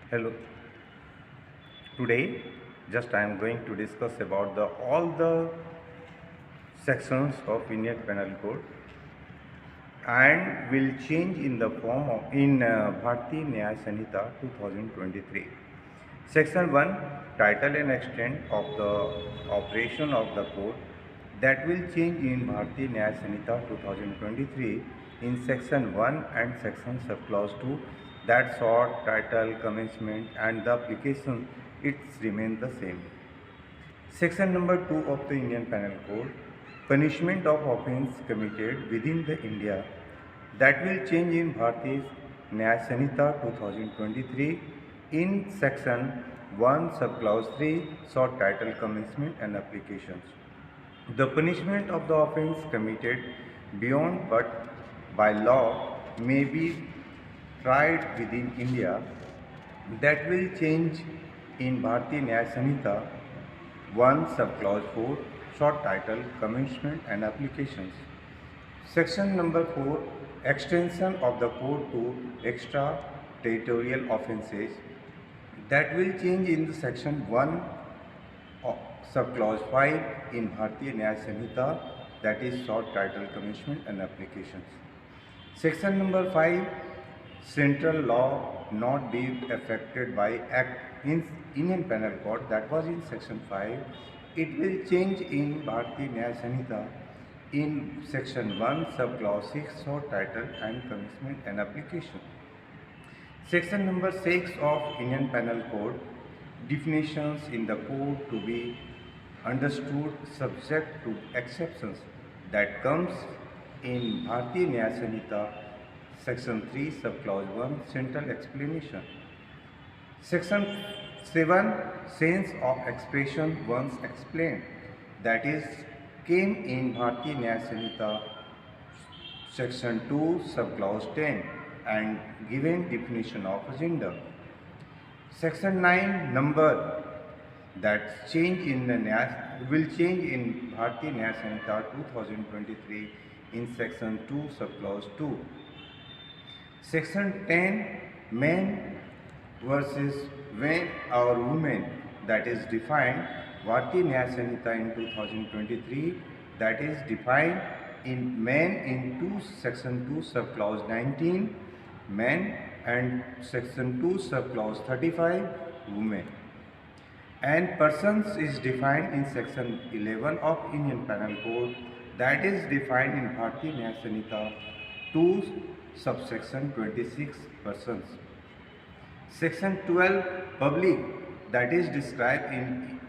Hello. Today, just I am going to discuss about the all the sections of Indian Penal Code and will change in the form of in Bharatiya Nyaya Sanhita 2023. Section 1, title and extent of the operation of the code that will change in Bharatiya Nyaya Sanhita 2023 in section 1 and section subclause 2, that short title, commencement and the application it remains the same. Section number 2 of the Indian Penal Code, punishment of offence committed within the India, that will change in Bharatiya Nyaya Sanhita 2023 in section 1 subclause 3, short title, commencement and applications. The punishment of the offence committed beyond but by law may be tried within India, that will change in Bharatiya Nyaya Sanhita 1 subclause 4, short title, commencement and applications. Section number 4, extension of the code to extraterritorial offences, that will change in the section 1 subclause 5 in Bharatiya Nyaya Sanhita, that is short title, commencement and applications. Section number 5, central law not be affected by act in Indian Penal Code, that was in section 5. It will change in Bharatiya Nyaya Sanhita in section 1 subclause 6, short title and commencement and application. Section number 6 of Indian Penal Code, definitions in the code to be understood subject to exceptions, that comes in Bharatiya Nyaya Sanhita section 3 subclause 1, central explanation. Section 7, sense of expression once explained, that is came in Bharatiya Nyaya Sanhita section 2 subclause 10 and given definition of gender. Section 9, number, that change in the will change in Bharatiya Nyaya Sanhita 2023 in section 2 subclause 2. Section 10, men versus when or women, that is defined Bharatiya Nyaya Sanhita in 2023, that is defined in men in section 2 subclause 19, men, and section 2 subclause 35, women. And persons is defined in section 11 of Indian Penal Code, that is defined in Bharatiya Nyaya Sanhita 2 subsection 26, persons. Section 12, public, that is described in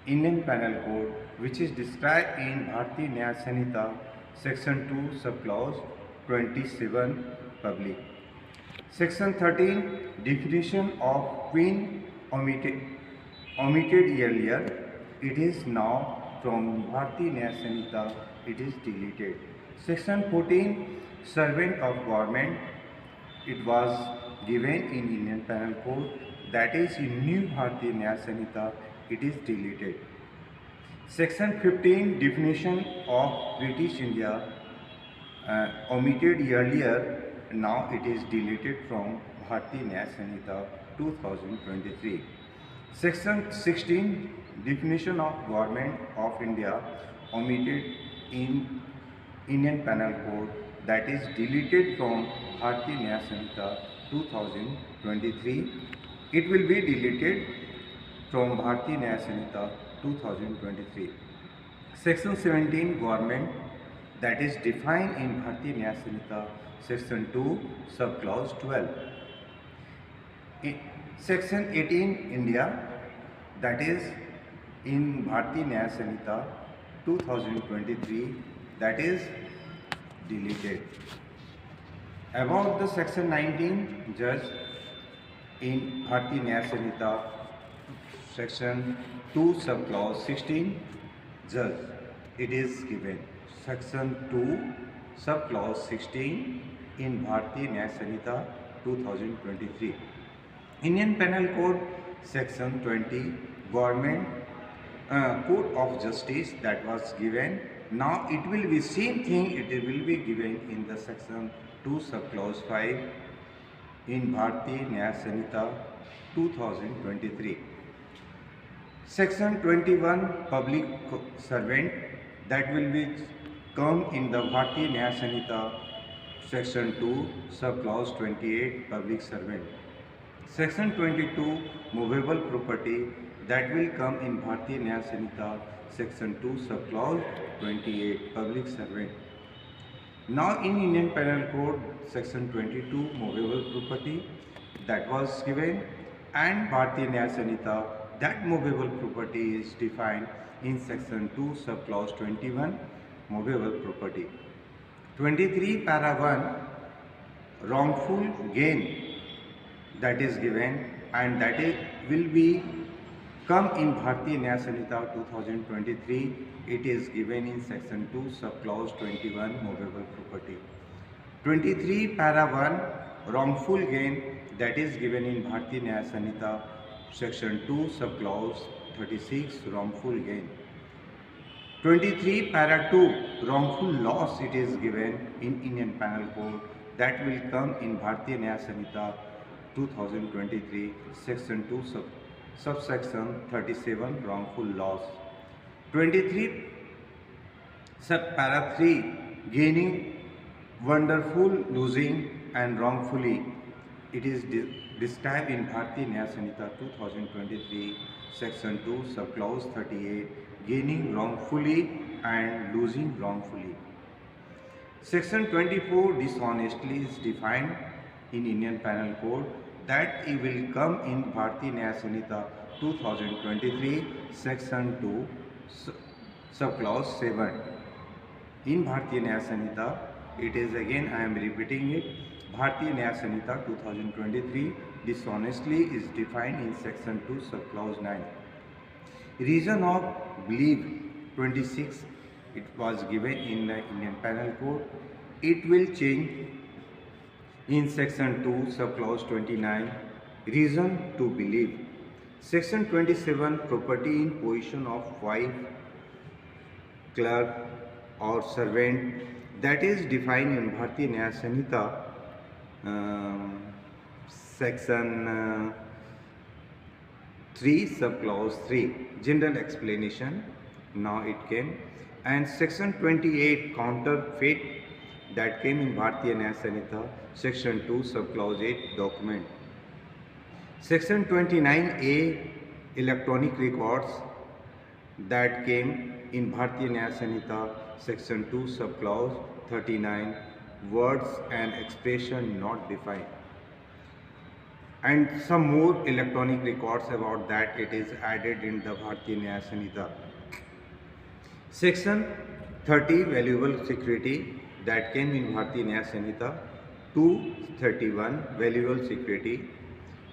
Indian Penal Code, which is described in Bharatiya Nyaya Sanhita section 2 subclause 27, public. Section 13, definition of queen omitted earlier, it is now from Bharatiya Nyaya Sanhita, it is deleted. Section 14, servant of government, it was given in Indian Penal Code, that is in new Bharatiya Nyaya Sanhita, it is deleted. Section 15, definition of British India, omitted earlier, now it is deleted from Bharatiya Nyaya Sanhita 2023. Section 16, definition of government of India, omitted in Indian Penal Code, that is deleted from Bharatiya Nyaya Sanhita 2023. It will be deleted from Bharatiya Nyaya Sanhita 2023. Section 17, government, that is defined in Bharatiya Nyaya Sanhita section 2 subclause 12. Section 18, India, that is in Bharatiya Nyaya Sanhita 2023, that is deleted. About the section 19, judge, in Bharatiya Nyaya Sanhita section 2 subclause 16, judge, it is given. Section 2 subclause 16 in Bharatiya Nyaya Sanhita 2023. Indian Penal Code section 20, government code of justice, that was given. Now it will be same thing, it will be given in the section 2 subclause 5, in Bharatiya Nyaya Sanhita 2023. Section 21 Public Servant, that will be come in the Bharatiya Nyaya Sanhita Section 2 Subclause 28 Public Servant. Section 22 Movable Property, that will come in Bharatiya Nyaya Sanhita Section 2 Subclause 28 Public Servant. Now in Indian Penal Code Section 22 Movable Property, that was given, and Bharatiya Nyaya Sanhita, that movable property is defined in Section 2 Subclause 21 Movable Property. 23 Para 1 wrongful gain, that is given, and that will be come in Bharatiya Nyaya Sanhita 2023. It is given in Section 2 Subclause 21 Movable Property. 23 Para 1 wrongful gain, that is given in Bharatiya Nyaya Sanhita Section 2 Subclause 36 wrongful gain. 23 Para 2 wrongful loss, it is given in Indian Penal Code, that will come in Bharatiya Nyaya Sanhita 2023 Section 2 Subsection 37 wrongful loss. 23 Para 3 gaining, wonderful, losing and wrongfully, it is described in Bharatiya Nyaya Sanhita 2023 Section 2 Subclause 38 gaining wrongfully and losing wrongfully. Section 24 dishonestly is defined in Indian Penal Code, that it will come in Bharatiya Nyaya Sanhita 2023 Section 2 Subclause 7. In Bharatiya Nyaya Sanhita, it is again, I am repeating it, Bharatiya Nyaya Sanhita 2023 dishonestly is defined in Section 2 Subclause 9. Reason of belief 26, it was given in the Indian Penal Code. It will change in Section 2 Subclause 29, reason to believe. Section 27 property in possession of wife, clerk or servant, that is defined in Bharatiya Nyaya Sanhita Section 3 Subclause 3 general explanation, now it came. And Section 28 counterfeit, that came in Bharatiya Nyaya Sanhita Section 2 Subclause 8 document. Section 29A electronic records, that came in Bharatiya Nyaya Sanhita Section 2 Subclause 39 words and expression not defined. And some more electronic records about that, it is added in the Bharatiya Nyaya Sanhita. Section 30 valuable security, that came in Bharatiya Nyaya Sanhita 231 valuable security.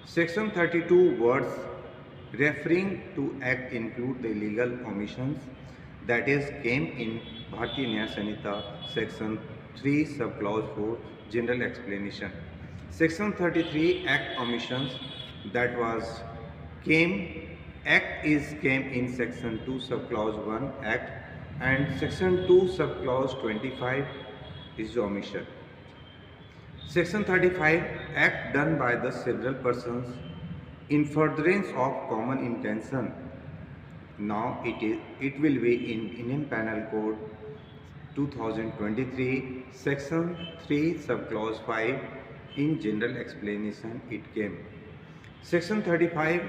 Section 32 words referring to act include the illegal omissions, that is came in Bharatiya Nyaya Sanhita Section 3 Subclause 4 general explanation. Section 33 act omissions, that was came in Section 2 Subclause 1 act, and Section 2 Subclause 25 is omission. Section 35 act done by the several persons in furtherance of common intention. Now it will be in Indian Penal Code 2023 Section 3 Subclause 5 in general explanation it came. Section 35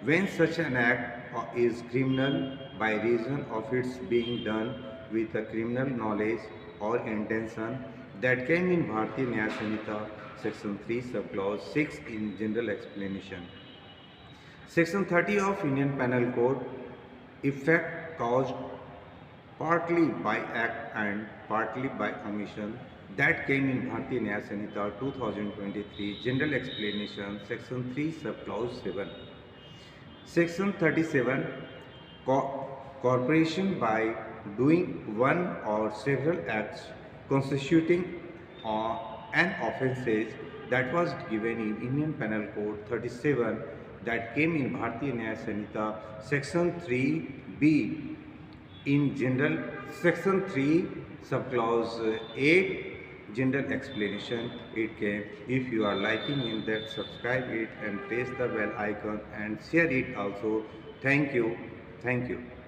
when such an act is criminal by reason of its being done with a criminal knowledge or intention, that came in Bharatiya Nyaya Sanhita Section 3 Subclause 6 in general explanation. Section 30 of Indian Penal Code effect caused partly by act and partly by omission, that came in Bharatiya Nyaya Sanhita 2023 general explanation Section 3 Subclause 7. Section 37 corporation by doing one or several acts constituting an offences, that was given in Indian Penal Code 37, that came in Bharatiya Nyaya Sanhita Section 3B in general Section 3 Subclause 8 general explanation it came. If you are liking in that, subscribe it and press the bell icon and share it also. Thank you. Thank you.